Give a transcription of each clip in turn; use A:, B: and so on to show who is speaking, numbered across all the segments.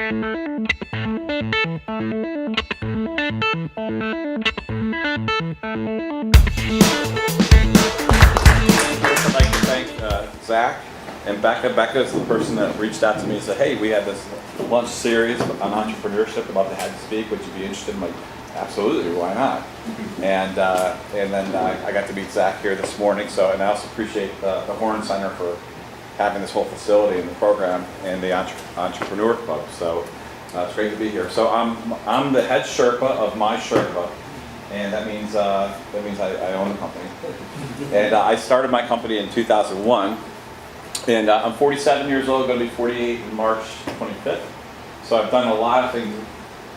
A: I'd like to thank Zach and Becca. Becca is the person that reached out to me and said, hey, we had this lunch series on entrepreneurship, about to have to speak. Would you be interested? I'm like, absolutely, why not? And then I got to meet Zach here this morning. So, and I also appreciate the Horn Center for having this whole facility and the program and the Entrepreneur Club. So it's great to be here. So I'm the head Sherpa of MySherpa. And that means I own the company. And I started my company in 2001. And I'm 47 years old, going to be 48 in March 25th. So I've done a lot of things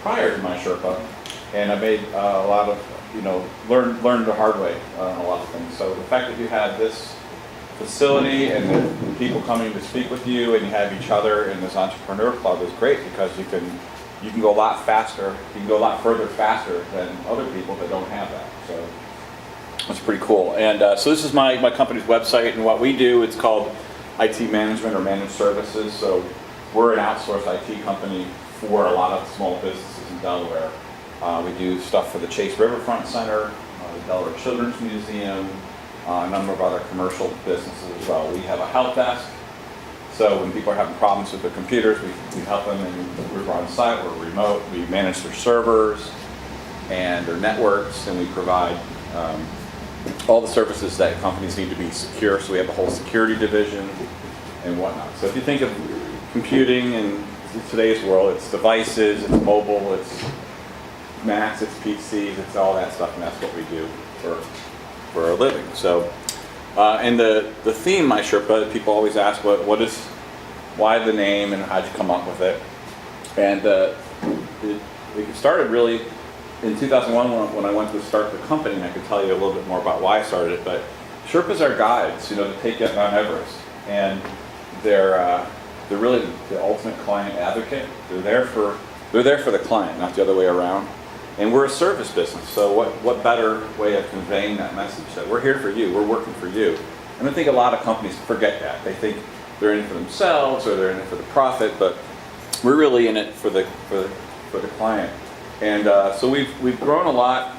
A: prior to MySherpa. And I made a lot of, learned the hard way on a lot of things. So the fact that you have this facility and the people coming to speak with you, and you have each other in this entrepreneur club is great, because you can go a lot faster, you can go a lot further faster than other people that don't have that. So that's pretty cool. And so this is my company's website, and what we do, it's called IT management or managed services. So we're an outsourced IT company for a lot of small businesses in Delaware. We do stuff for the Chase Riverfront Center, the Delaware Children's Museum, a number of other commercial businesses as well. We have a help desk. So when people are having problems with their computers, we help them, and we're on site, we're remote, we manage their servers and their networks, and we provide all the services that companies need to be secure. So we have a whole security division and whatnot. So if you think of computing in today's world, it's devices, it's mobile, it's Macs, it's PCs, it's all that stuff, and that's what we do for a living. So. And the theme, MySherpa, people always ask, why the name and how'd you come up with it? And it started really in 2001 when I went to start the company, and I could tell you a little bit more about why I started it. But Sherpas are guides, to take you up Mount Everest, and they're really the ultimate client advocate. They're there for the client, not the other way around. And we're a service business, so what better way of conveying that message, that we're here for you, we're working for you. And I think a lot of companies forget that. They think they're in it for themselves, or they're in it for the profit, but we're really in it for the client. And so we've grown a lot,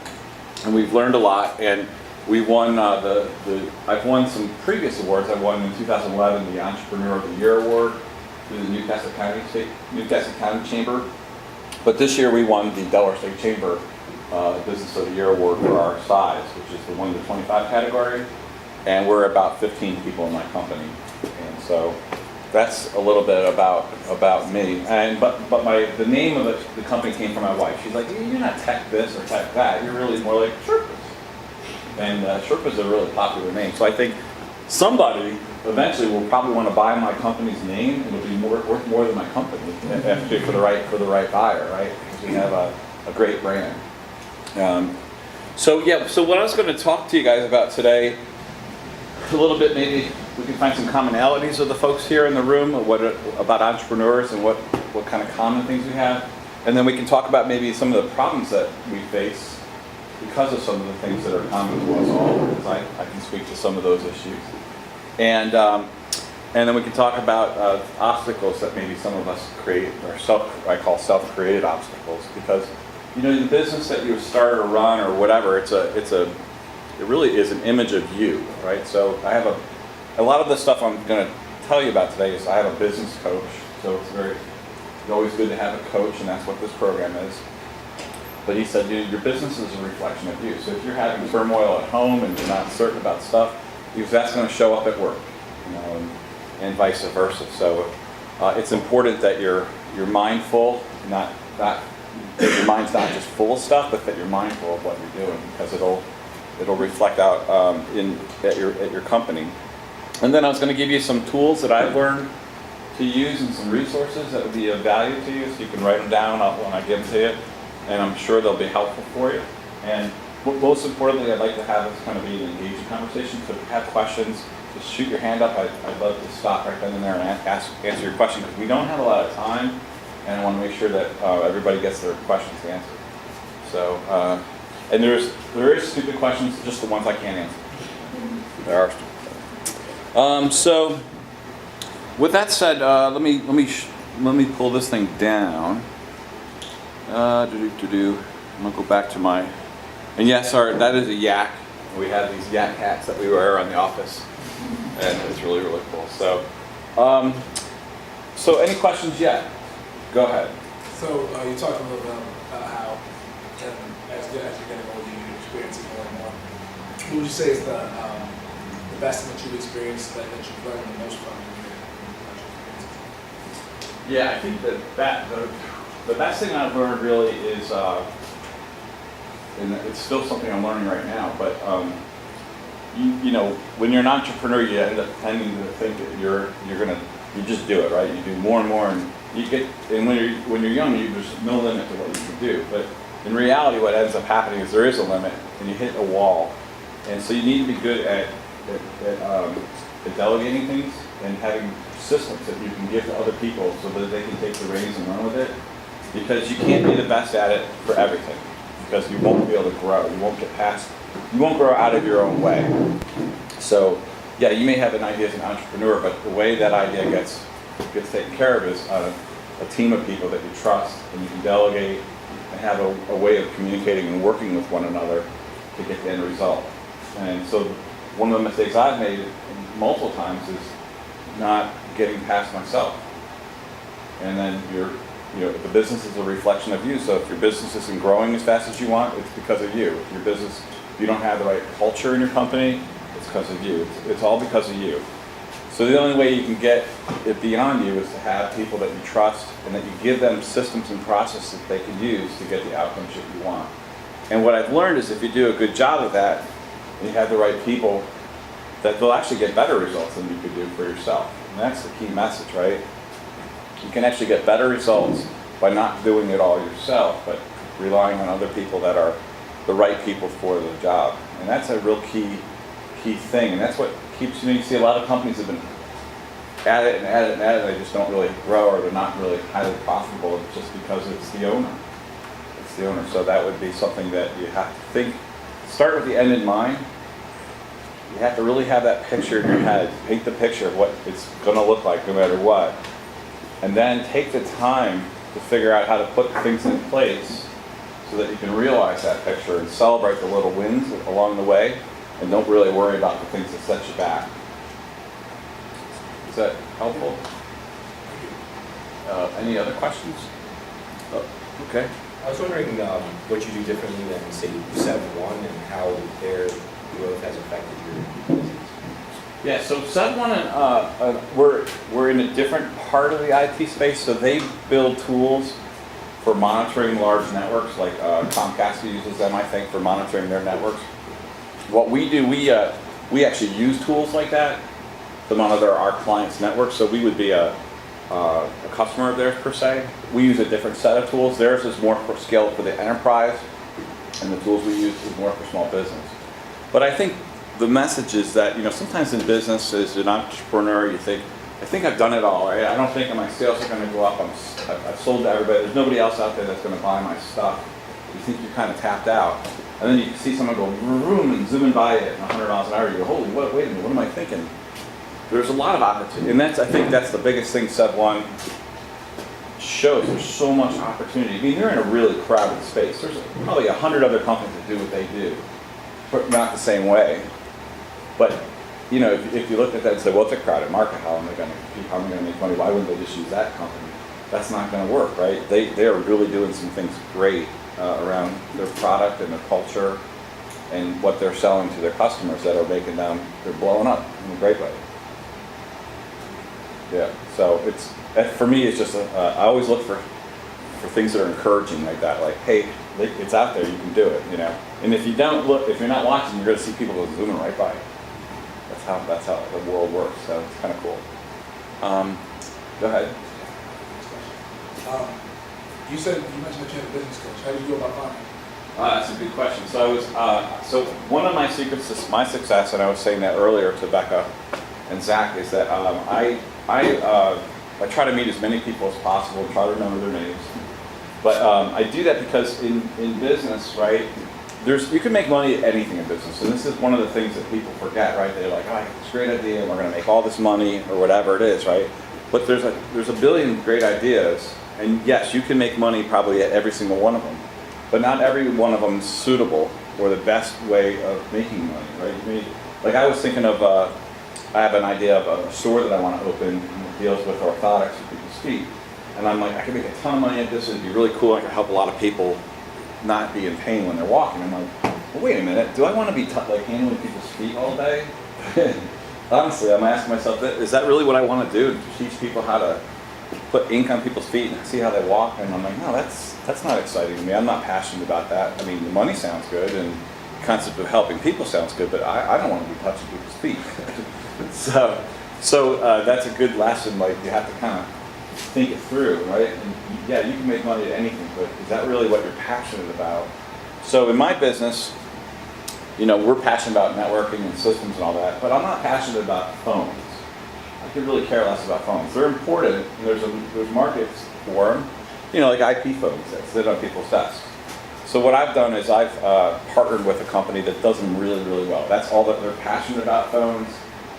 A: and we've learned a lot, and we won I've won some previous awards. I won in 2011 the Entrepreneur of the Year Award through the Newcastle County Chamber. But this year we won the Delaware State Chamber Business of the Year Award for our size, which is the 1 to 25 category, and we're about 15 people in my company. And so that's a little bit about me. And but the name of the company came from my wife. She's like, you're not tech this or tech that. You're really more like Sherpas. And Sherpa's a really popular name. So I think somebody eventually will probably want to buy my company's name, and it'll be worth more than my company for the right buyer, right? Because we have a great brand. So what I was going to talk to you guys about today, a little bit, maybe we can find some commonalities of the folks here in the room, about entrepreneurs and what kind of common things we have, and then we can talk about maybe some of the problems that we face because of some of the things that are common to us all, because I can speak to some of those issues. And then we can talk about obstacles that maybe some of us create, or I call self-created obstacles, because the business that you start or run or whatever, it really is an image of you, right? So I have a lot of the stuff I'm going to tell you about today is I have a business coach, so it's always good to have a coach, and that's what this program is. But he said, your business is a reflection of you. So if you're having turmoil at home and you're not certain about stuff, that's going to show up at work, and vice versa. So it's important that you're mindful, not that your mind's not just full of stuff, but that you're mindful of what you're doing, because it'll reflect out at your company. And then I was going to give you some tools that I've learned to use and some resources that would be of value to you, so you can write them down when I give them to you, and I'm sure they'll be helpful for you. And most importantly, I'd like to have this kind of be an engaging conversation. So if you have questions, just shoot your hand up. I'd love to stop right then and there and answer your question, because we don't have a lot of time, and I want to make sure that everybody gets their questions answered. So, and there is stupid questions, just the ones I can't answer. There are stupid questions. So, with that said, let me let me pull this thing down. I'm gonna go back to my, and yes, that is a yak. We have these yak hats that we wear around the office, and it's really, really cool. So, so any questions yet? Go ahead.
B: So you talked a little bit about how, as you're getting older, you experience it more and more. What would you say is the best thing that you've experienced that you've learned the most from your
A: Yeah, I think that the best thing I've learned really is, and it's still something I'm learning right now, but you know, when you're an entrepreneur, you end up tending to think that you just do it, right? You do more and more, and when you're young, there's no limit to what you can do. But in reality, what ends up happening is there is a limit, and you hit a wall. And so you need to be good at delegating things and having systems that you can give to other people so that they can take the reins and run with it. Because you can't be the best at it for everything, because you won't be able to grow. You won't grow out of your own way. So yeah, you may have an idea as an entrepreneur, but the way that idea gets taken care of is a team of people that you trust and you can delegate and have a way of communicating and working with one another to get the end result. And so one of the mistakes I've made multiple times is not getting past myself. And then the business is a reflection of you. So if your business isn't growing as fast as you want, it's because of you. If you don't have the right culture in your company, it's because of you. It's all because of you. So the only way you can get it beyond you is to have people that you trust and that you give them systems and processes that they can use to get the outcomes that you want. And what I've learned is if you do a good job of that, and you have the right people, that they'll actually get better results than you could do for yourself. And that's the key message, right? You can actually get better results by not doing it all yourself, but relying on other people that are the right people for the job. And that's a real key thing. And that's what keeps you see a lot of companies have been at it, and they just don't really grow, or they're not really highly profitable just because it's the owner. It's the owner. So that would be something that you have to think, start with the end in mind. You have to really have that picture in your head, paint the picture of what it's going to look like no matter what. And then take the time to figure out how to put things in place so that you can realize that picture and celebrate the little wins along the way, and don't really worry about the things that set you back. Is that helpful? Any other questions? Oh, okay.
C: I was wondering what you do differently than, say, 7-1 and how their growth has affected your business.
A: Yeah, so 7-1 we're in a different part of the IT space. So they build tools for monitoring large networks, like Comcast uses them, I think, for monitoring their networks. What we do, we actually use tools like that to monitor our clients' networks. So we would be a customer of theirs per se. We use a different set of tools. Theirs is more for scale for the enterprise, and the tools we use is more for small business. But I think the message is that, sometimes in business, as an entrepreneur, you think, I think I've done it all, right? I don't think my sales are going to go up. I've sold to everybody. There's nobody else out there that's going to buy my stuff. You think you're kind of tapped out. And then you see someone go vroom and zooming by it at 100 miles an hour. You go, holy, wait a minute, what am I thinking? There's a lot of opportunity. And I think that's the biggest thing Sub1 shows. There's so much opportunity. I mean, they're in a really crowded space. There's probably 100 other companies that do what they do, but not the same way. But if you look at that and say, well, it's a crowded market, how am I going to compete? How am I going to make money? Why wouldn't they just use that company? That's not going to work, right? They are really doing some things great around their product and their culture and what they're selling to their customers that are making them, they're blowing up in a great way. Yeah, so for me, it's just, I always look for things that are encouraging like that, like, hey, it's out there, you can do it, And if you don't look, if you're not watching, you're going to see people go zooming right by. That's how the world works. So it's kind of cool. Go ahead.
B: You mentioned that you had a business coach. How did you go about finding it?
A: That's a good question. So so one of my secrets to my success, and I was saying that earlier to Becca and Zach, is that I try to meet as many people as possible, try to remember their names. But I do that because in business, right, you can make money at anything in business. And this is one of the things that people forget, right? They're like, I have this great idea, and we're going to make all this money, or whatever it is, right? But there's a billion great ideas, and yes, you can make money probably at every single one of them, but not every one of them is suitable or the best way of making money, right? Like I was thinking of, I have an idea of a store that I want to open that deals with orthotics for people's feet, and I'm like, I could make a ton of money at this. It'd be really cool. I could help a lot of people not be in pain when they're walking. I'm like, well, wait a minute. Do I want to be like handling people's feet all day? Honestly, I'm asking myself, is that really what I want to do? Teach people how to put ink on people's feet and see how they walk? And I'm like, no, that's not exciting to me. I'm not passionate about that. I mean, the money sounds good and the concept of helping people sounds good, but I don't want to be touching people's feet. So that's a good lesson. Like, you have to kind of think it through, right? And yeah, you can make money at anything, but is that really what you're passionate about? So in my business, we're passionate about networking and systems and all that, but I'm not passionate about phones. I could really care less about phones. They're important, and there's markets for them, like IP phones that sit on people's desks. So what I've done is I've partnered with a company that does them really, really well. That's all that they're passionate about, phones.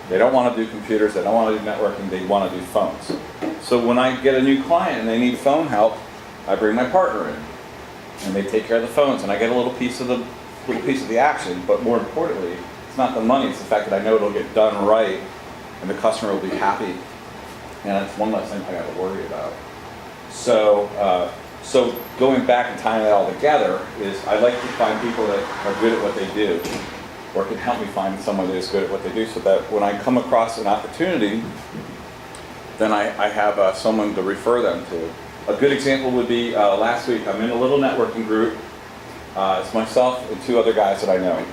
A: They don't want to do computers, they don't want to do networking, they want to do phones. So when I get a new client and they need phone help, I bring my partner in, and they take care of the phones, and I get a little piece of the action. But more importantly, it's not the money; it's the fact that I know it'll get done right, and the customer will be happy, and that's one less thing I got to worry about. So going back and tying it all together is I like to find people that are good at what they do, or can help me find someone that is good at what they do, so that when I come across an opportunity, then I have someone to refer them to. A good example would be last week. I'm in a little networking group. It's myself and two other guys that I know.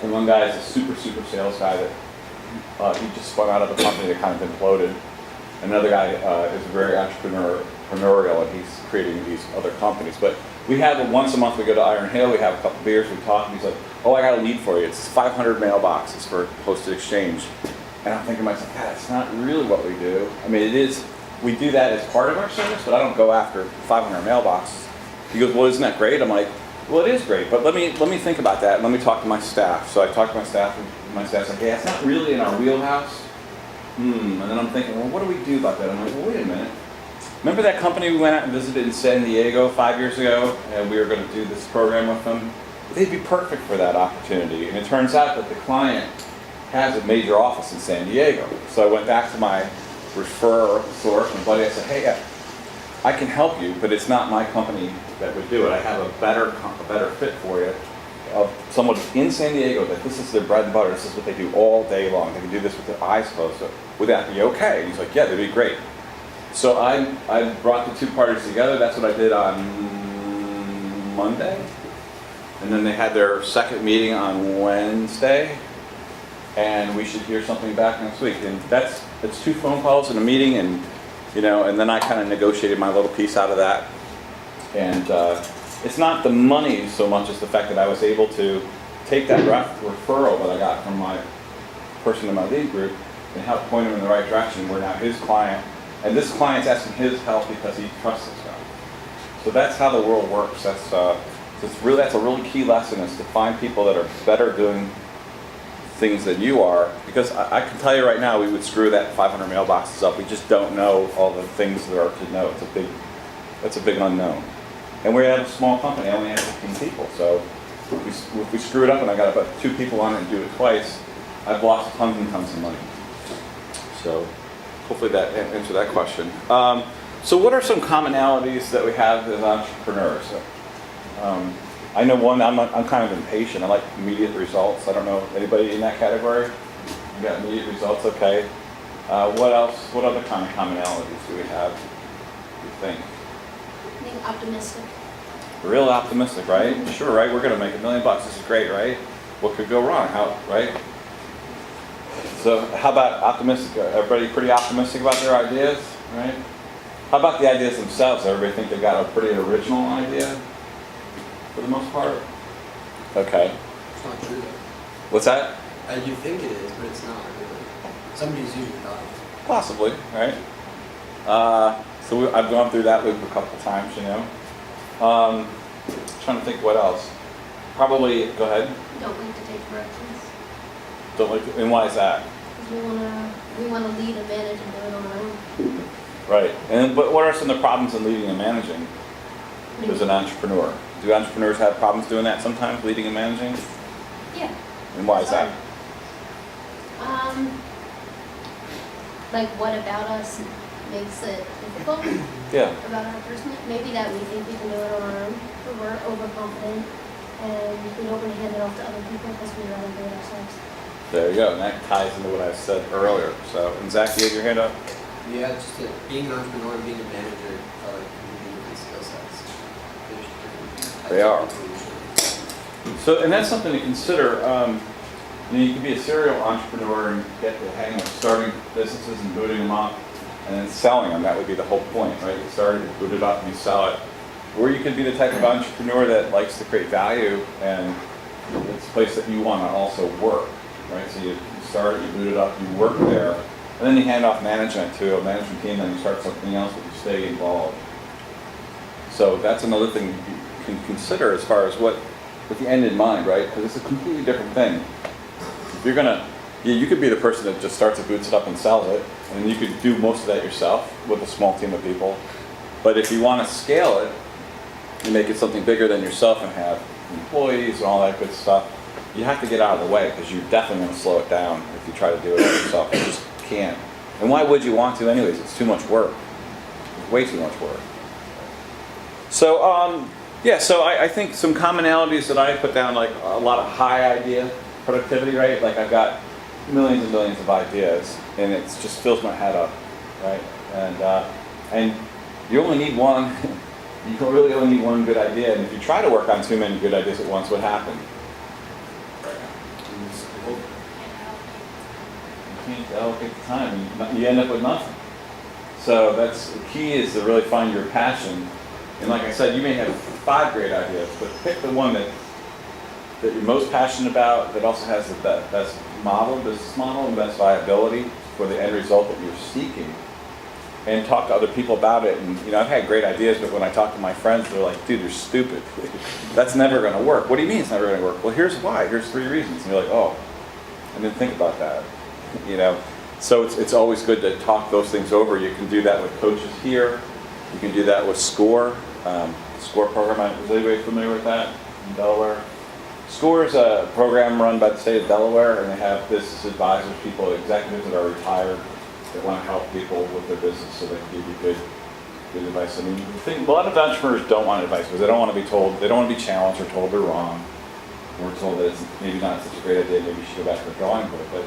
A: And one guy is a super sales guy that he just spun out of a company that kind of imploded. Another guy is very entrepreneurial, and he's creating these other companies. But we have once a month we go to Iron Hill, we have a couple beers, we talk, and he's like, oh, I got a lead for you. It's 500 mailboxes for posted exchange. And I'm thinking to myself, God, that's not really what we do. I mean, it is. We do that as part of our service, but I don't go after 500 mailboxes. He goes, well, isn't that great? I'm like, well, it is great, but let me think about that, and let me talk to my staff. So I talk to my staff, and my staff's like, hey, it's not really in our wheelhouse. And then I'm thinking, well, what do we do about that? I'm like, well, wait a minute. Remember that company we went out and visited in San Diego 5 years ago, and we were going to do this program with them? They'd be perfect for that opportunity. And it turns out that the client has a major office in San Diego. So I went back to my referrer source, my buddy. I said, hey, I can help you, but it's not my company that would do it. I have a better fit for you of someone in San Diego that this is their bread and butter. This is what they do all day long. They can do this with their eyes closed. So would that be okay? And he's like, yeah, that'd be great. So I brought the two parties together. That's what I did on Monday. And then they had their second meeting on Wednesday. And we should hear something back next week. And it's 2 phone calls and a meeting, and and then I kind of negotiated my little piece out of that. And it's not the money so much as the fact that I was able to take that referral that I got from my person in my lead group and help point him in the right direction. We're now his client, and this client's asking his help because he trusts this guy. So that's how the world works. That's a really key lesson, is to find people that are better doing things than you are, because I can tell you right now, we would screw that 500 mailboxes up. We just don't know all the things there are to know. It's a big unknown. And we have a small company. I only have 15 people. So if we screw it up and I got about 2 people on it and do it twice, I've lost tons and tons of money. So hopefully that answered that question. So what are some commonalities that we have as entrepreneurs? I know one, I'm kind of impatient. I like immediate results. I don't know, anybody in that category? You got immediate results, okay. What else? What other kind of commonalities do we have, you think?
D: Being optimistic.
A: Real optimistic, right? Sure, right? We're going to make $1 million. This is great, right? What could go wrong? Right? So how about optimistic? Everybody pretty optimistic about their ideas, right? How about the ideas themselves? Everybody think they've got a pretty original idea? For the most part? Okay.
E: It's not true though.
A: What's that?
E: You think it is, but it's not really. Somebody's usually not.
A: Possibly, right? So I've gone through that loop a couple times, Trying to think what else. Probably, go ahead.
D: Don't like to take corrections.
A: Don't like, and why is that?
D: Because we want to lead and manage and do it on our own.
A: Right. And but what are some of the problems in leading and managing as an entrepreneur? Do entrepreneurs have problems doing that sometimes, leading and managing?
D: Yeah.
A: And why is that?
D: Like what about us makes it difficult
A: Yeah.
D: about our person? Maybe that we think we can do it on our own, or we're overconfident and we don't want to hand it off to other people because we'd rather do it ourselves.
A: There you go. And that ties into what I said earlier. So, and Zach, you had your hand up?
E: Yeah, just that being an entrepreneur and being a manager are like completely different skill sets.
A: They are. So, and that's something to consider. You can be a serial entrepreneur and get the hang of starting businesses and booting them up and then selling them. That would be the whole point, right? You start it, boot it up, and you sell it. Or you could be the type of entrepreneur that likes to create value and it's a place that you want to also work, right? So you start it, you boot it up, you work there, and then you hand off management to a management team, then you start something else, but you stay involved. So that's another thing you can consider as far as what with the end in mind, right? Because it's a completely different thing. If you're gonna, you could be the person that just starts it, boots it up, and sells it, and you could do most of that yourself with a small team of people. But if you want to scale it and make it something bigger than yourself and have employees and all that good stuff, you have to get out of the way because you're definitely going to slow it down if you try to do it yourself. You just can't. And why would you want to anyways? It's too much work. It's way too much work. So, yeah, so I think some commonalities that I put down, like a lot of high idea productivity, right? Like I've got millions and millions of ideas, and it just fills my head up, right? And you only need one. You really only need one good idea, and if you try to work on too many good ideas at once, what happens? You can't allocate the time. You end up with nothing. So that's the key, is to really find your passion. And like I said, you may have 5 great ideas, but pick the one that you're most passionate about, that also has the best business model, and best viability for the end result that you're seeking. And talk to other people about it. And I've had great ideas, but when I talk to my friends, they're like, "Dude, you're stupid. That's never going to work." What do you mean it's never going to work? Well, here's why. Here's 3 reasons. And you're like, "Oh, I didn't think about that." So it's always good to talk those things over. You can do that with coaches here. You can do that with SCORE. SCORE program. Is anybody familiar with that in Delaware? SCORE is a program run by the state of Delaware, and they have business advisors, people, executives that are retired, that want to help people with their business, so they can give you good advice. I mean, a lot of entrepreneurs don't want advice because they don't want to be told, they don't want to be challenged or told they're wrong. We're told that it's maybe not such a great idea, maybe you should go back to the drawing board. But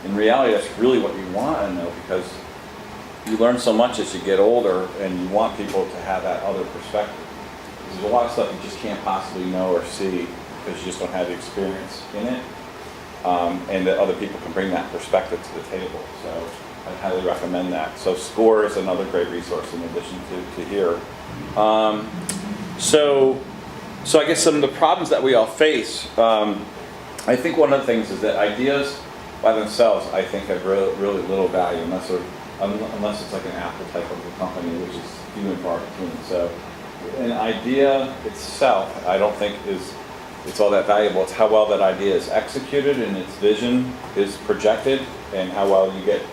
A: in reality, that's really what you want to know, because you learn so much as you get older, and you want people to have that other perspective. There's a lot of stuff you just can't possibly know or see because you just don't have the experience in it, and that other people can bring that perspective to the table. So I highly recommend that. So SCORE is another great resource in addition to here. So I guess some of the problems that we all face, I think one of the things is that ideas by themselves, I think, have really little value unless it's like an Apple type of a company, which is few and far between. So an idea itself, I don't think it's all that valuable. It's how well that idea is executed and its vision is projected, and how well you get to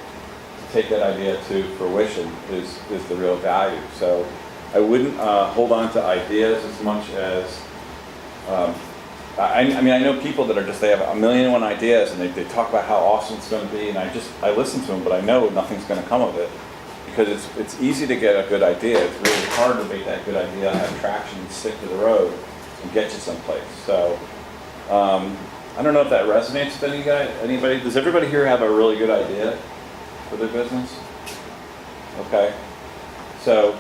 A: take that idea to fruition is the real value. So I wouldn't hold on to ideas as much as I mean, I know people that are they have 1,000,001 ideas, and they talk about how awesome it's going to be, and I listen to them, but I know nothing's going to come of it, because it's easy to get a good idea. It's really hard to make that good idea have traction and stick to the road and get you someplace. So I don't know if that resonates with anybody. Does everybody here have a really good idea for their business? Okay. So,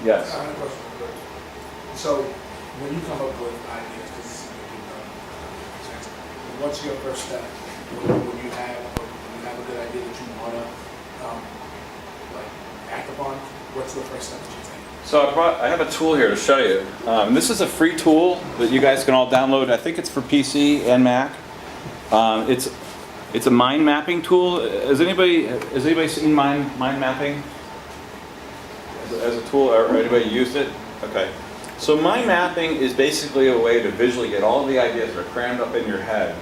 A: yes.
B: I have a question real quick. So when you come up with ideas, because this is what you've done, what's your first step when you have a good idea that you want to act upon? What's the first step that you take?
A: So I have a tool here to show you. This is a free tool that you guys can all download. I think it's for PC and Mac. It's a mind mapping tool. Has anybody seen mind mapping as a tool, or anybody used it? Okay. So mind mapping is basically a way to visually get all of the ideas that are crammed up in your head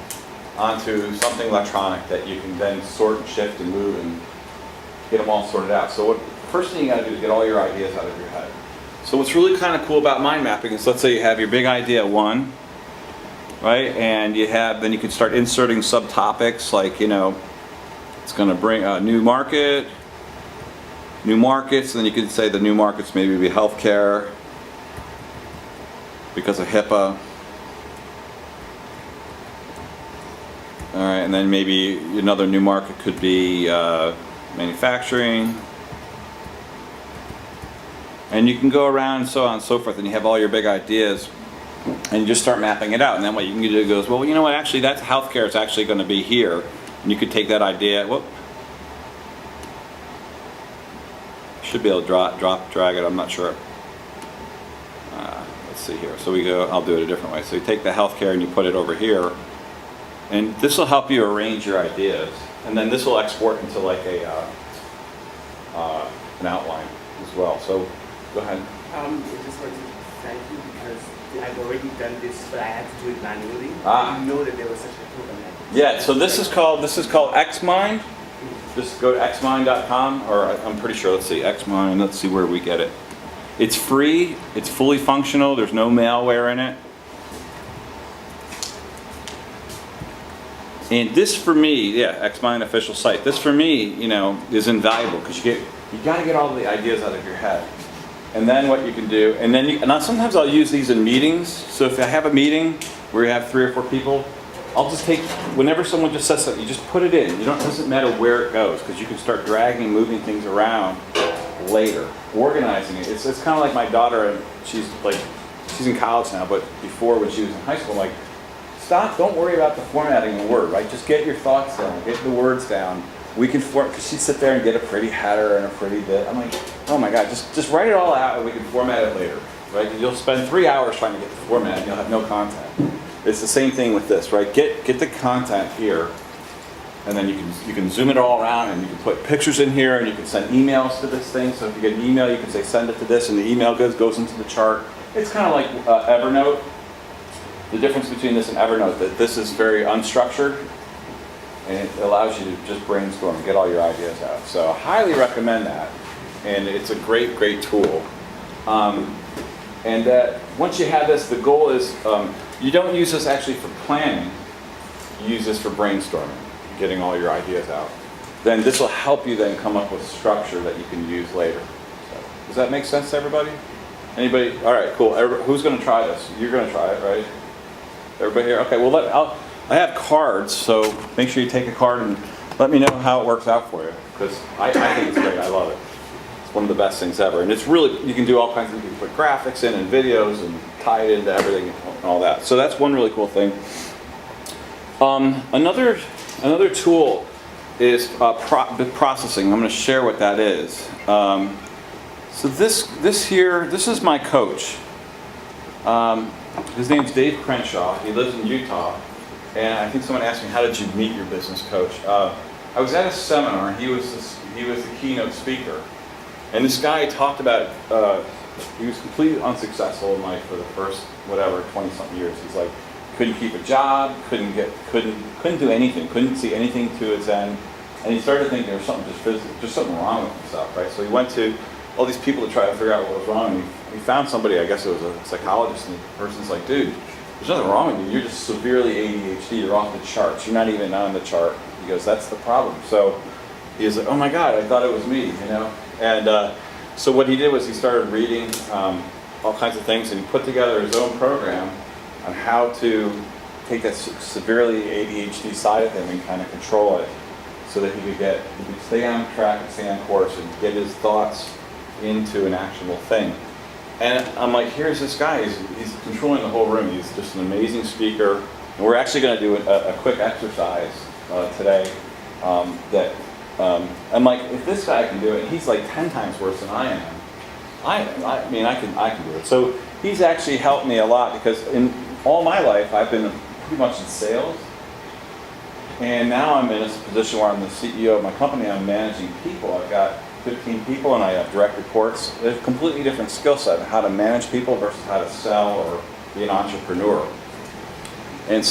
A: onto something electronic that you can then sort and shift and move and get them all sorted out. So what first thing you gotta do is get all your ideas out of your head. So what's really kind of cool about mind mapping is, let's say you have your big idea one, right? And then you can start inserting subtopics like, it's gonna bring a new markets, and then you could say the new markets maybe be healthcare because of HIPAA. All right, and then maybe another new market could be manufacturing. And you can go around and so on and so forth, and you have all your big ideas, and you just start mapping it out. And then what you can do goes, well, you know what, actually that's healthcare is actually going to be here. And you could take that idea, should be able to drag it, I'm not sure. Let's see here. So I'll do it a different way. So you take the healthcare and you put it over here. And this will help you arrange your ideas. And then this will export into like an outline as well. So go ahead.
F: I just want to thank you because I've already done this, but I had to do it manually.
A: Ah.
F: I didn't know that there was such a program.
A: Yeah, so this is called XMind. Just go to xmind.com, or I'm pretty sure, let's see, XMind, let's see where we get it. It's free, it's fully functional, there's no malware in it. And this for me, XMind official site, this for me, is invaluable because you got to get all the ideas out of your head. And then what you can do, and sometimes I'll use these in meetings. So if I have a meeting where you have 3 or 4 people, I'll just whenever someone just says something, you just put it in. It doesn't matter where it goes because you can start dragging, moving things around later, organizing it. It's kind of like my daughter, and she's in college now, but before when she was in high school, I'm like, stop, don't worry about the formatting of the word, right? Just get your thoughts down, get the words down. We can because she'd sit there and get a pretty header and a pretty bit. I'm like, oh my God, just write it all out and we can format it later, right? You'll spend 3 hours trying to get the format and you'll have no content. It's the same thing with this, right? Get the content here, and then you can zoom it all around, and you can put pictures in here, and you can send emails to this thing. So if you get an email, you can say send it to this, and the email goes into the chart. It's kind of like Evernote. The difference between this and Evernote, that this is very unstructured, and it allows you to just brainstorm and get all your ideas out. So I highly recommend that, and it's a great tool. Once you have this, the goal is you don't use this actually for planning. You use this for brainstorming, getting all your ideas out. Then this will help you then come up with structure that you can use later. So, does that make sense to everybody? Anybody? All right, cool. Who's going to try this? You're going to try it, right? Everybody here? Okay, well, I have cards, so make sure you take a card and let me know how it works out for you, because I think it's great. I love it. It's one of the best things ever. And it's really, you can do all kinds of, you can put graphics in and videos and tie it into everything and all that. So that's one really cool thing. Another tool is processing. I'm going to share what that is. So this here, this is my coach. His name's Dave Crenshaw. He lives in Utah. And I think someone asked me, how did you meet your business coach? I was at a seminar. He was the keynote speaker. And this guy talked about, he was completely unsuccessful in life for the first, 20-something years. He's like, couldn't keep a job, couldn't do anything, couldn't see anything to his end. And he started thinking there was something just something wrong with himself, right? So he went to all these people to try to figure out what was wrong. And he found somebody, I guess it was a psychologist, and the person's like, dude, there's nothing wrong with you. You're just severely ADHD. You're off the charts. You're not even on the chart. He goes, that's the problem. So he was like, oh my God, I thought it was me, And so what he did was he started reading all kinds of things, and he put together his own program on how to take that severely ADHD side of him and kind of control it, so that he could stay on track and stay on course and get his thoughts into an actionable thing. And I'm like, here's this guy, he's controlling the whole room. He's just an amazing speaker. And we're actually going to do a quick exercise today I'm like, if this guy can do it, he's like 10 times worse than I am. I mean, I can do it. So he's actually helped me a lot, because in all my life, I've been pretty much in sales. And now I'm in a position where I'm the CEO of my company. I'm managing people. I've got 15 people, and I have direct reports. There's a completely different skill set of how to manage people versus how to sell or be an entrepreneur. And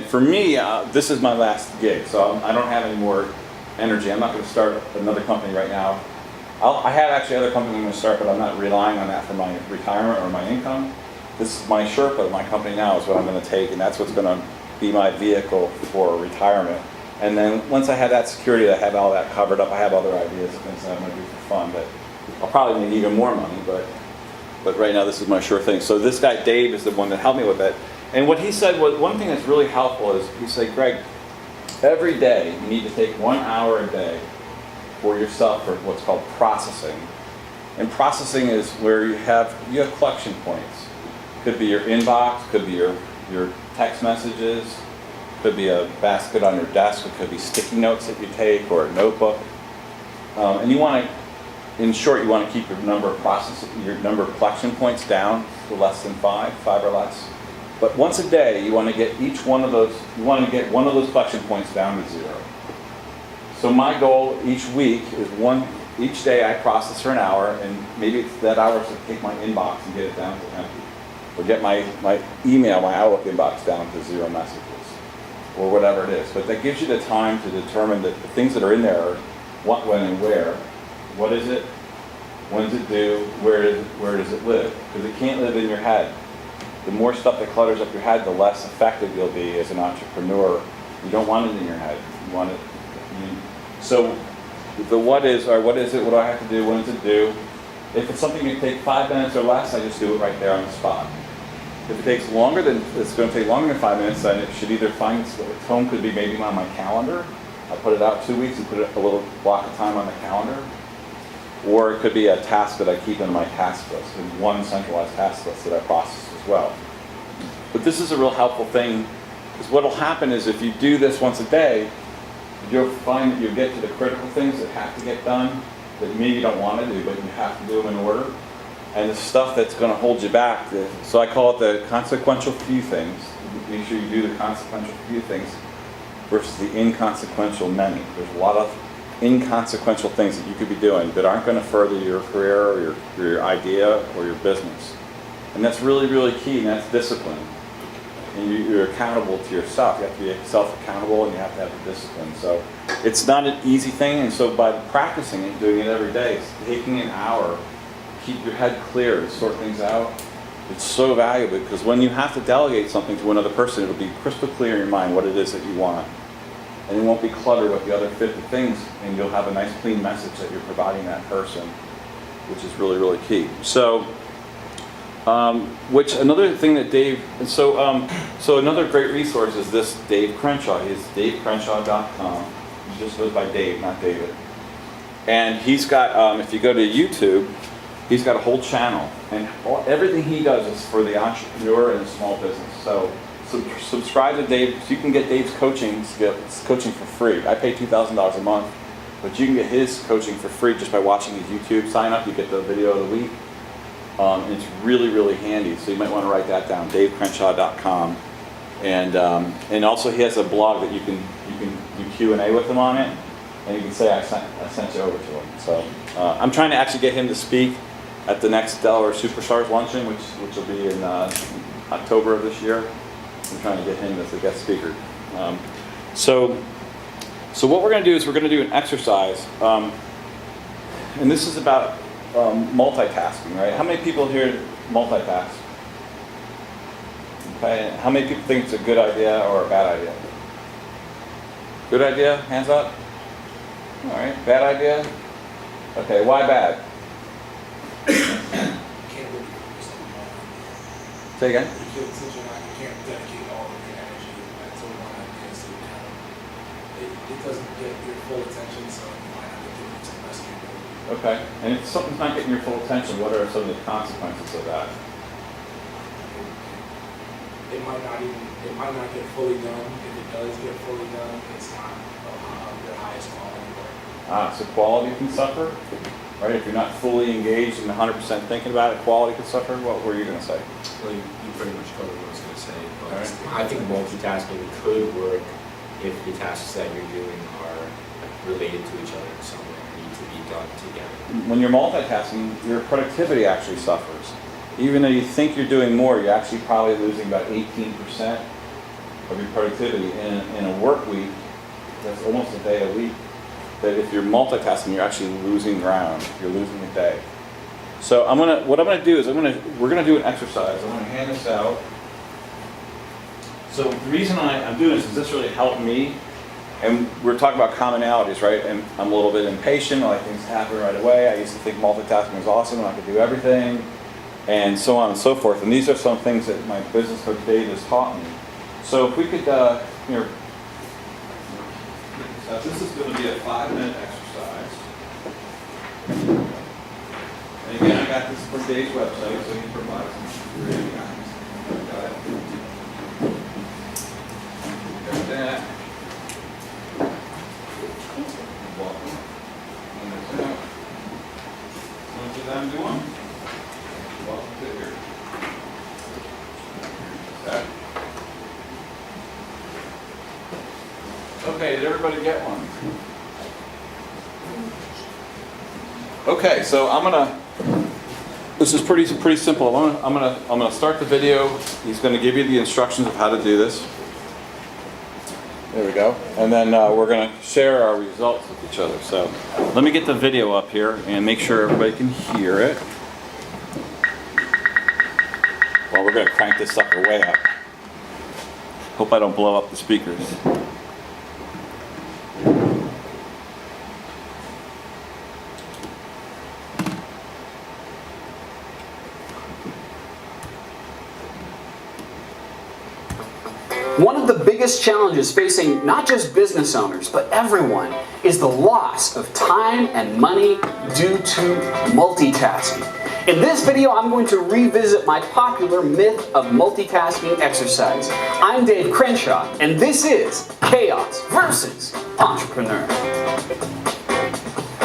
A: for me, this is my last gig, so I don't have any more energy. I'm not going to start another company right now. I have actually other companies I'm going to start, but I'm not relying on that for my retirement or my income. This is MySherpa, my company now, is what I'm going to take, and that's what's going to be my vehicle for retirement. And then once I have that security, I have all that covered up, I have other ideas of things that I'm going to do for fun that I'll probably need even more money, but right now this is my sure thing. So this guy Dave is the one that helped me with it. And what he said was, one thing that's really helpful is, he said, Greg, every day you need to take 1 hour a day for yourself for what's called processing. And processing is where you have collection points. Could be your inbox, could be your text messages, could be a basket on your desk, it could be sticky notes that you take or a notebook. And you want to, in short, you want to keep your number of collection points down to less than 5 or less. But once a day, you want to get one of those collection points down to 0. So my goal each week is each day I process for an hour, and maybe that hour is to take my inbox and get it down to empty. Or get my email, my Outlook inbox down to 0 messages. Or whatever it is. But that gives you the time to determine that the things that are in there are what, when, and where. What is it? When does it do? Where does it live? Because it can't live in your head. The more stuff that clutters up your head, the less effective you'll be as an entrepreneur. You don't want it in your head. You want it. So the what is, or what is it? What do I have to do? When does it do? If it's something that take 5 minutes or less, I just do it right there on the spot. If it takes longer than, it's going to take longer than 5 minutes, then it should either find its home, could be maybe on my calendar. I put it out 2 weeks and put a little block of time on the calendar. Or it could be a task that I keep in my task list, in one centralized task list that I process as well. But this is a real helpful thing, because what will happen is if you do this once a day, you'll find that you'll get to the critical things that have to get done, that maybe you don't want to do, but you have to do them in order. And the stuff that's going to hold you back, so I call it the consequential few things. Make sure you do the consequential few things versus the inconsequential many. There's a lot of inconsequential things that you could be doing that aren't going to further your career or your idea or your business. And that's really, really key, and that's discipline. And you're accountable to yourself. You have to be self-accountable, and you have to have the discipline. So it's not an easy thing, and so by practicing it, doing it every day, taking an hour, keep your head clear and sort things out, it's so valuable, because when you have to delegate something to another person, it'll be crystal clear in your mind what it is that you want. And it won't be cluttered with the other 50 things, and you'll have a nice clean message that you're providing that person, which is really, really key. So, which another thing that Dave, so another great resource is this Dave Crenshaw. He's davecrenshaw.com. He just goes by Dave, not David. And he's got, if you go to YouTube, he's got a whole channel, and everything he does is for the entrepreneur and the small business. So subscribe to Dave, so you can get Dave's coaching for free. I pay $2,000 a month, but you can get his coaching for free just by watching his YouTube. Sign up, you get the video of the week. It's really, really handy, so you might want to write that down, davecrenshaw.com. And also he has a blog that you can do Q&A with him on it, and you can say I sent you over to him. So I'm trying to actually get him to speak at the next Delaware Superstars Luncheon, which will be in October of this year. I'm trying to get him as a guest speaker. So what we're going to do is we're going to do an exercise, and this is about multitasking, right? How many people here multitask? Okay, how many people think it's a good idea or a bad idea? Good idea? Hands up. All right. Bad idea? Okay. Why bad?
B: Can't really focus on one.
A: Say again.
B: Since you're not, you can't dedicate all of your energy to one idea, so you kind of, it doesn't get your full attention, so you might have to give it some rest of your ability.
A: Okay. And if something's not getting your full attention, what are some of the consequences of that?
B: It might not get fully done. If it does get fully done, it's not your highest quality work.
A: So quality can suffer, right? If you're not fully engaged and 100% thinking about it, quality can suffer. What were you going to say?
C: Well, you pretty much covered what I was going to say. But
A: All right.
C: I think multitasking could work if the tasks that you're doing are related to each other in some way, need to be done together.
A: When you're multitasking, your productivity actually suffers. Even though you think you're doing more, you're actually probably losing about 18% of your productivity. In a work week, that's almost a day a week that if you're multitasking, you're actually losing ground. You're losing a day. So what I'm gonna do is we're gonna do an exercise. I'm gonna hand this out. So the reason I'm doing this is this really helped me. And we're talking about commonalities, right? And I'm a little bit impatient, I like things to happen right away. I used to think multitasking was awesome and I could do everything, and so on and so forth. And these are some things that my business coach Dave has taught me. So if we could, here, this is going to be a 5-minute exercise. And again, I got this from Dave's website, so he provides some great guides. There's that. Welcome. And that's out. Want to do that and do one? Welcome to here. That. Okay, did everybody get one? Okay, so this is pretty simple. I'm gonna start the video. He's gonna give you the instructions of how to do this. There we go. And then we're going to share our results with each other. So let me get the video up here and make sure everybody can hear it. Well, we're going to crank this sucker way up. Hope I don't blow up the speakers.
G: One of the biggest challenges facing not just business owners, but everyone, is the loss of time and money due to multitasking. In this video, I'm going to revisit my popular myth of multitasking exercise. I'm Dave Crenshaw, and this is Chaos versus Entrepreneur.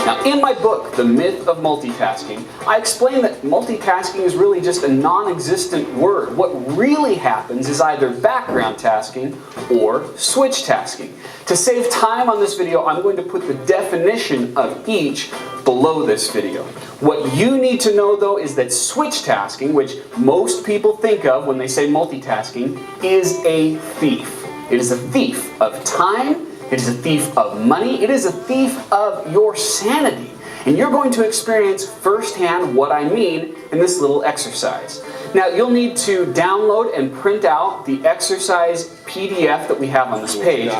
G: Now, in my book, The Myth of Multitasking, I explain that multitasking is really just a non-existent word. What really happens is either background tasking or switch tasking. To save time on this video, I'm going to put the definition of each below this video. What you need to know, though, is that switch tasking, which most people think of when they say multitasking, is a thief. It is a thief of time. It is a thief of money. It is a thief of your sanity. And you're going to experience firsthand what I mean in this little exercise. Now, you'll need to download and print out the exercise PDF that we have on this page.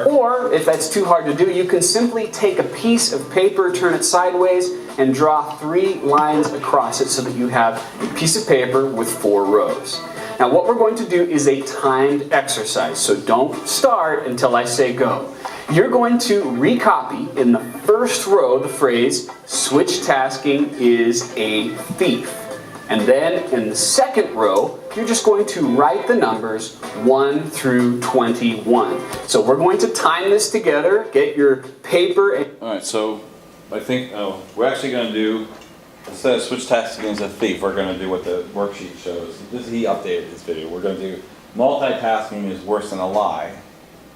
G: Or, if that's too hard to do, you can simply take a piece of paper, turn it sideways, and draw 3 lines across it so that you have a piece of paper with 4 rows. Now, what we're going to do is a timed exercise, so don't start until I say go. You're going to recopy in the first row the phrase, switch tasking is a thief. And then in the second row, you're just going to write the numbers 1 through 21. So we're going to time this together, get your paper.
A: All right, so I think we're actually going to do, instead of switch tasking as a thief, we're going to do what the worksheet shows. He updated this video. We're going to do multitasking is worse than a lie.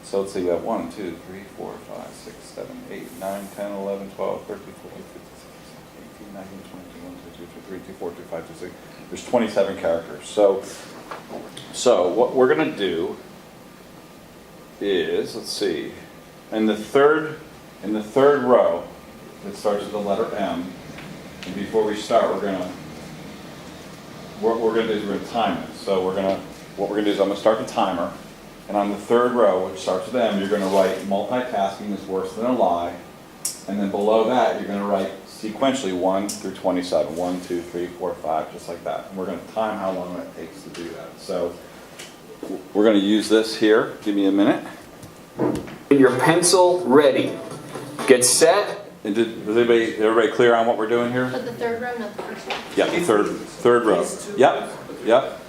A: So let's see, we have 1, 2, 3, 4, 5, 6, 7, 8, 9, 10, 11, 12, 13, 14, 15, 16, 17, 18, 19, 20, 21, 22, 23, 24, 25, 26. There's 27 characters. So what we're going to do is, let's see, in the third row, it starts with the letter M. And before we start, what we're going to do is we're going to time it. So what we're going to do is I'm going to start the timer. And on the third row, which starts with M, you're going to write multitasking is worse than a lie. And then below that, you're going to write sequentially 1 through 27. 1, 2, 3, 4, 5, just like that. And we're going to time how long it takes to do that. So we're going to use this here. Give me a minute.
G: Your pencil ready. Get set.
A: And everybody clear on what we're doing here?
D: But the third row, not the first row.
A: Yeah, the third row. Yep.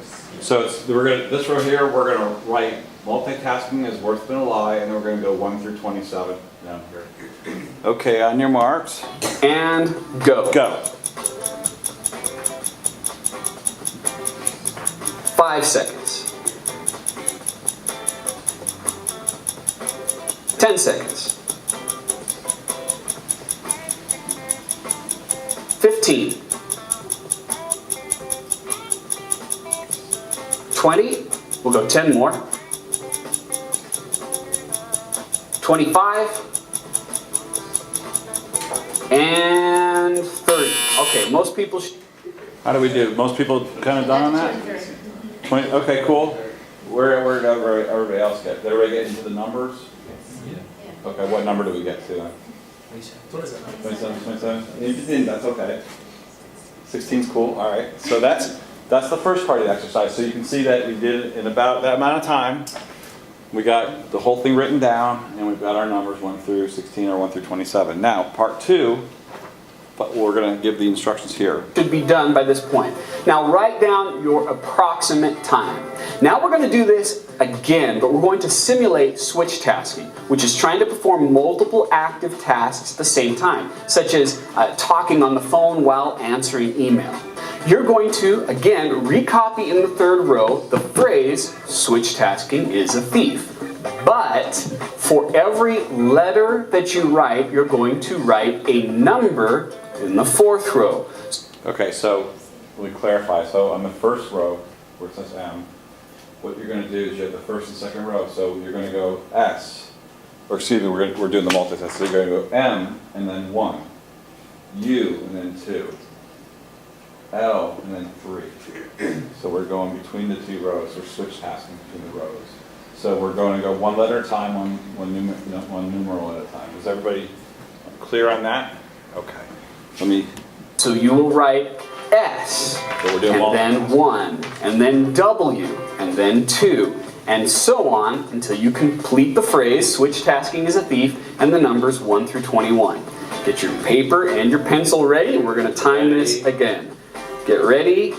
A: So this row here, we're going to write multitasking is worse than a lie, and then we're going to go 1 through 27 down here. Okay, on your marks.
G: And go.
A: Go.
G: 5 seconds. 10 seconds. 15. 20. We'll go 10 more. 25. And 30. Okay, most people...
A: How do we do? Most people kind of done on that? 20, okay, cool. Where did everybody else get? Did everybody get into the numbers? Okay, what number do we get to?
B: 27.
A: 27, 27? If you didn't, that's okay. 16's cool, all right. So that's the first part of the exercise. So you can see that we did it in about that amount of time. We got the whole thing written down, and we've got our numbers 1 through 16 or 1 through 27. Now, part 2, but we're going to give the instructions here.
G: Should be done by this point. Now write down your approximate time. Now we're going to do this again, but we're going to simulate switch tasking, which is trying to perform multiple active tasks at the same time, such as talking on the phone while answering email. You're going to, again, recopy in the third row the phrase, switch tasking is a thief. But for every letter that you write, you're going to write a number in the fourth row.
A: Okay, so let me clarify. So on the first row, where it says M, what you're going to do is you have the first and second row. So you're going to go S, or excuse me, we're doing the multitask. So you're going to go M and then 1, U and then 2, L and then 3. So we're going between the 2 rows. We're switch tasking between the rows. So we're going to go one letter at a time, one numeral at a time. Is everybody clear on that? Okay.
G: So you will write S,
A: So we're doing
G: and then 1, and then W, and then 2, and so on until you complete the phrase, switch tasking is a thief, and the numbers 1 through 21. Get your paper and your pencil ready, and we're going to time this again. Get ready,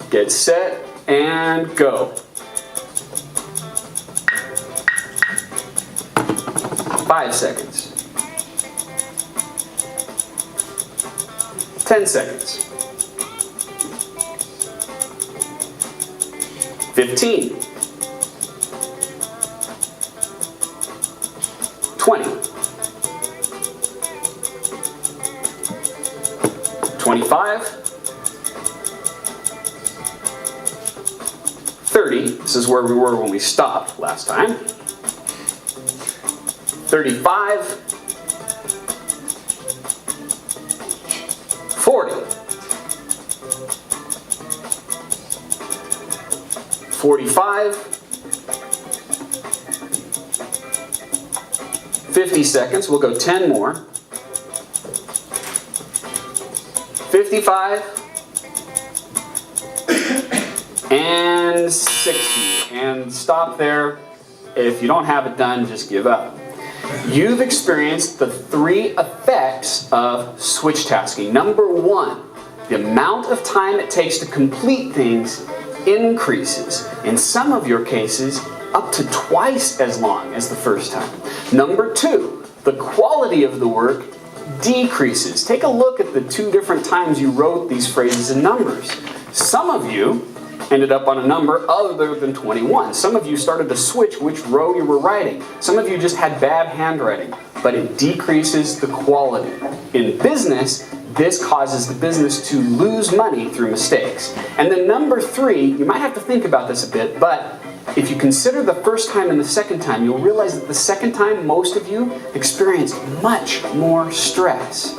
G: get set, and go. 5 seconds. 10 seconds. 15. 20. 25. 30. This is where we were when we stopped last time. 35, 40, 45, 50 seconds, we'll go 10 more, 55, and 60, and stop there. If you don't have it done, just give up. You've experienced the 3 effects of switch tasking. Number 1, the amount of time it takes to complete things increases. In some of your cases, up to twice as long as the first time. Number 2, the quality of the work decreases. Take a look at the 2 different times you wrote these phrases and numbers. Some of you ended up on a number other than 21. Some of you started to switch which row you were writing. Some of you just had bad handwriting, but it decreases the quality. In business, this causes the business to lose money through mistakes. And then number 3, you might have to think about this a bit, but if you consider the first time and the second time, you'll realize that the second time, most of you experienced much more stress.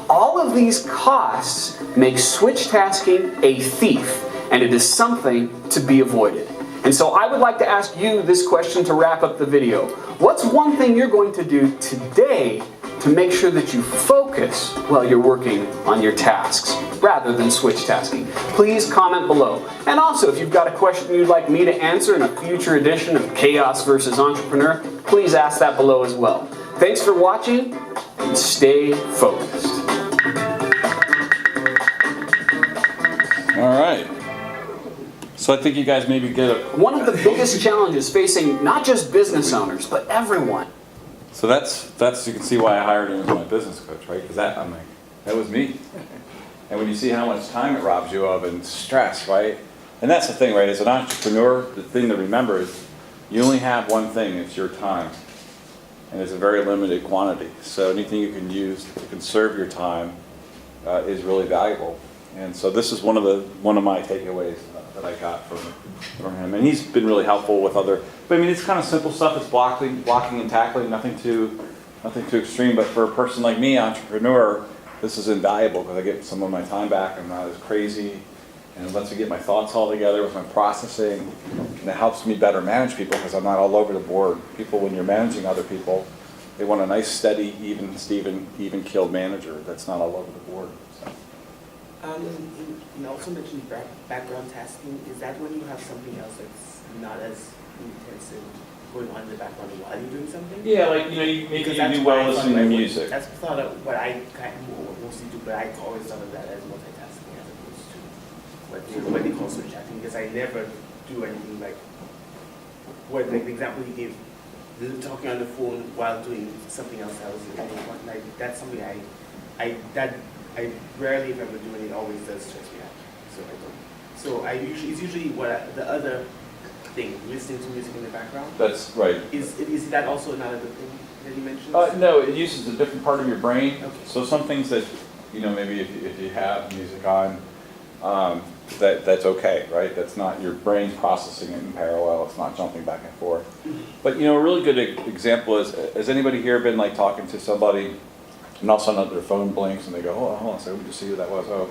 G: All of these costs make switch tasking a thief, and it is something to be avoided. And so I would like to ask you this question to wrap up the video. What's one thing you're going to do today to make sure that you focus while you're working on your tasks rather than switch tasking? Please comment below. And also, if you've got a question you'd like me to answer in a future edition of Chaos versus Entrepreneur, please ask that below as well. Thanks for watching, and stay focused.
A: All right. So I think you guys maybe get a...
G: One of the biggest challenges facing not just business owners, but everyone.
A: So that's you can see why I hired him as my business coach, right? Because that was me. And when you see how much time it robs you of and stress, right? And that's the thing, right? As an entrepreneur, the thing to remember is you only have one thing, it's your time. And it's a very limited quantity. So anything you can use to conserve your time is really valuable. And so this is one of my takeaways that I got from him. And he's been really helpful with other, but I mean, it's kind of simple stuff. It's blocking and tackling, nothing too extreme. But for a person like me, entrepreneur, this is invaluable because I get some of my time back. I'm not as crazy, and it lets me get my thoughts all together with my processing, and it helps me better manage people because I'm not all over the board. People, when you're managing other people, they want a nice, steady, even-keeled manager that's not all over the board. So.
F: You also mentioned background tasking. Is that when you have something else that's not as intensive going on in the background while you're doing something?
A: Yeah, like maybe
F: Because
A: you
F: that's
A: do
F: what I
A: well
F: thought
A: listening to
F: I would-
A: music.
F: That's thought of what I kind of mostly do, but I always thought of that as multitasking as opposed to what they call switch acting, because I never do anything like what like the example you gave, talking on the phone while doing something else that was like that's something I rarely if ever do, and it always does stress me out. So I don't. So it's usually the other thing, listening to music in the background.
A: That's right.
F: Is that also another good thing that you mentioned?
A: No, it uses a different part of your brain.
F: Okay.
A: So some things that, maybe if you have music on, that's okay, right? That's not, your brain's processing it in parallel, it's not jumping back and forth. But a really good example is, has anybody here been like talking to somebody and all of a sudden their phone blinks and they go, oh, hold on a second, we just see who that was, oh,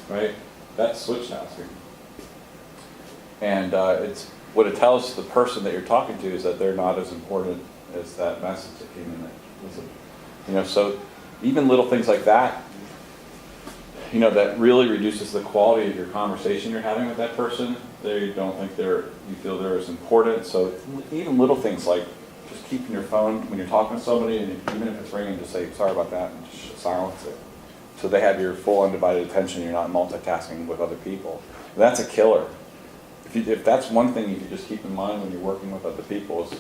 A: right? That's switch tasking. And it's what it tells the person that you're talking to is that they're not as important as that message that came in. So even little things like that, that really reduces the quality of your conversation you're having with that person. They don't think you feel they're as important. So even little things like just keeping your phone when you're talking to somebody, and even if it's ringing, just say sorry about that and just silence it. So they have your full undivided attention. You're not multitasking with other people. And that's a killer. If that's one thing you can just keep in mind when you're working with other people is,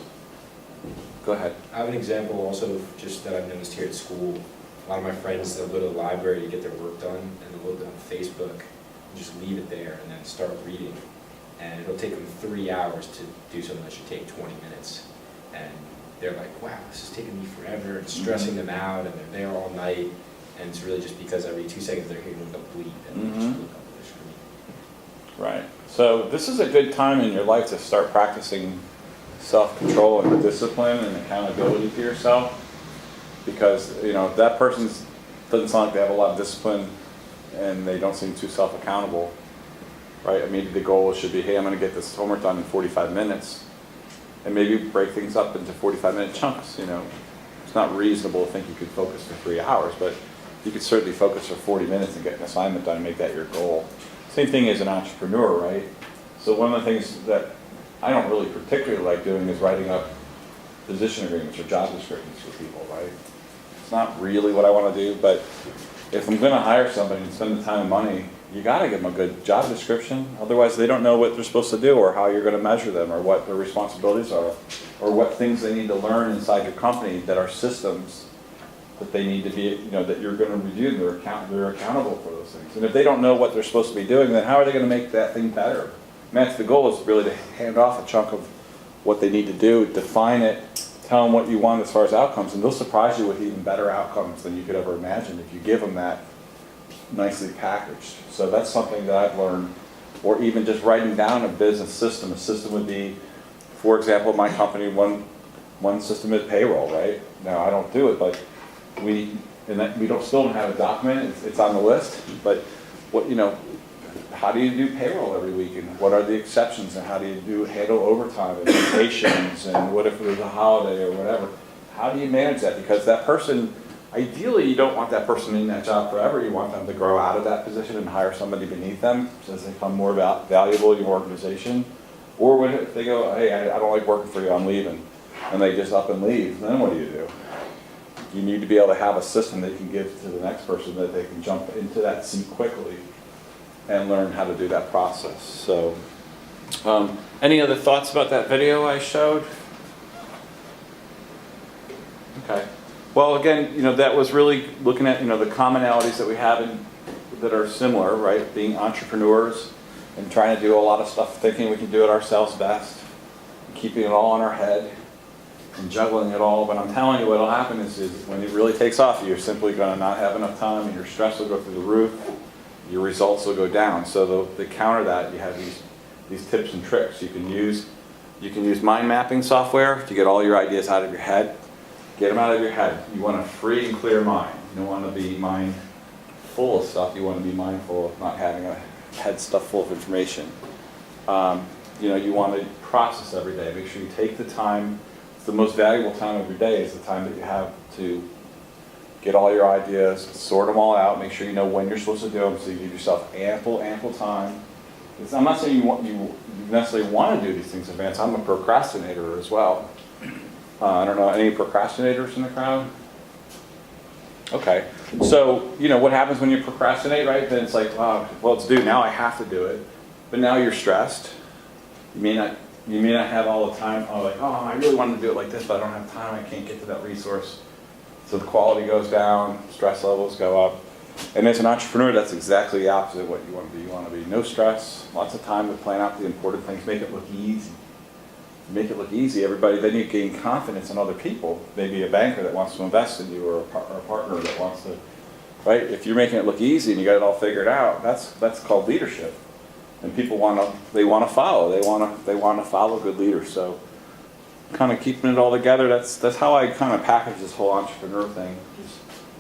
A: go ahead.
C: I have an example also just that I've noticed here at school. A lot of my friends, they'll go to the library to get their work done, and they'll look on Facebook and just leave it there and then start reading. And it'll take them 3 hours to do something that should take 20 minutes. And they're like, wow, this is taking me forever, and stressing them out, and they're there all night. And it's really just because every 2 seconds they're hearing a bleep, and they just look up at their screen.
A: Right. So this is a good time in your life to start practicing self-control and discipline and accountability to yourself. Because, if that person doesn't sound like they have a lot of discipline and they don't seem too self-accountable, right? Maybe the goal should be, hey, I'm going to get this homework done in 45 minutes. And maybe break things up into 45-minute chunks, It's not reasonable to think you could focus for 3 hours, but you could certainly focus for 40 minutes and get an assignment done and make that your goal. Same thing as an entrepreneur, right? So one of the things that I don't really particularly like doing is writing up position agreements or job descriptions for people, right? It's not really what I want to do, but if I'm going to hire somebody and spend the time and money, you got to give them a good job description. Otherwise, they don't know what they're supposed to do or how you're going to measure them or what their responsibilities are or what things they need to learn inside your company that are systems that they need to be, that you're going to review. They're accountable for those things. And if they don't know what they're supposed to be doing, then how are they going to make that thing better? And that's the goal, is really to hand off a chunk of what they need to do, define it, tell them what you want as far as outcomes, and they'll surprise you with even better outcomes than you could ever imagine if you give them that nicely packaged. So that's something that I've learned, or even just writing down a business system. A system would be, for example, my company, one system is payroll, right? Now, I don't do it, but we still don't have a document. It's on the list, but how do you do payroll every week, and what are the exceptions, and how do you handle overtime and vacations, and what if there's a holiday or whatever? How do you manage that? Because that person, ideally, you don't want that person in that job forever. You want them to grow out of that position and hire somebody beneath them so they become more valuable in your organization. Or when if they go, hey, I don't like working for you, I'm leaving, and they just up and leave, then what do? You need to be able to have a system that you can give to the next person that they can jump into that seat quickly and learn how to do that process. So, any other thoughts about that video I showed? Okay. Well, again, that was really looking at, the commonalities that we have that are similar, right? Being entrepreneurs and trying to do a lot of stuff, thinking we can do it ourselves best, keeping it all in our head and juggling it all. But I'm telling you, what'll happen is when it really takes off, you're simply going to not have enough time, and your stress will go through the roof. Your results will go down. So to counter that, you have these tips and tricks. You can use mind mapping software to get all your ideas out of your head. Get them out of your head. You want a free and clear mind. You don't want to be mindful of stuff. You want to be mindful of not having a head stuff full of information. You know, you want to process every day. Make sure you take the time. It's the most valuable time of your day is the time that you have to get all your ideas, sort them all out, make sure you know when you're supposed to do them, so you give yourself ample time. I'm not saying you necessarily want to do these things in advance. I'm a procrastinator as well. I don't know, any procrastinators in the crowd? Okay, so you know what happens when you procrastinate, right? Then it's like, oh, well, it's due now. I have to do it, but now you're stressed. You may not have all the time. Oh, like, oh, I really want to do it like this, but I don't have time. I can't get to that resource. So the quality goes down, stress levels go up. And as an entrepreneur, that's exactly the opposite of what you want to be. You want to be no stress, lots of time to plan out the important things, make it look easy. Make it look easy, everybody, then you gain confidence in other people. Maybe a banker that wants to invest in you or a partner that wants to, right? If you're making it look easy and you got it all figured out, that's called leadership. And people want to follow. They want to follow good leaders. So kind of keeping it all together, that's how I kind of package this whole entrepreneur thing.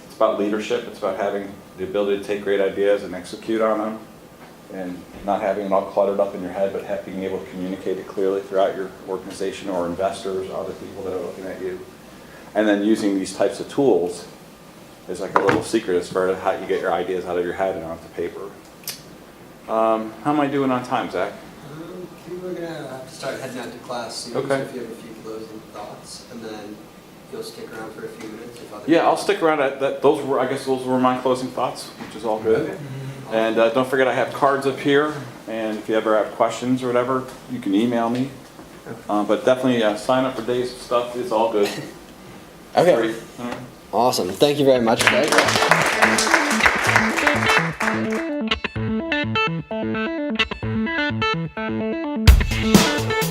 A: It's about leadership. It's about having the ability to take great ideas and execute on them, and not having it all cluttered up in your head, but being able to communicate it clearly throughout your organization or investors or other people that are looking at you. And then using these types of tools is like a little secret as far as how you get your ideas out of your head and onto paper. How am I doing on time, Zach?
E: I think we're going to have to start heading out to class soon.
A: Okay.
E: So if you have a few closing thoughts, and then you'll stick around for a few minutes. If other
A: Yeah, I'll stick around. I guess those were my closing thoughts, which is all good.
E: Okay.
A: And don't forget, I have cards up here, and if you ever have questions or whatever, you can email me. But definitely sign up for days stuff. It's all good.
H: Okay.
A: Free. All right.
H: Awesome. Thank you very much, Greg.
I: Thank you.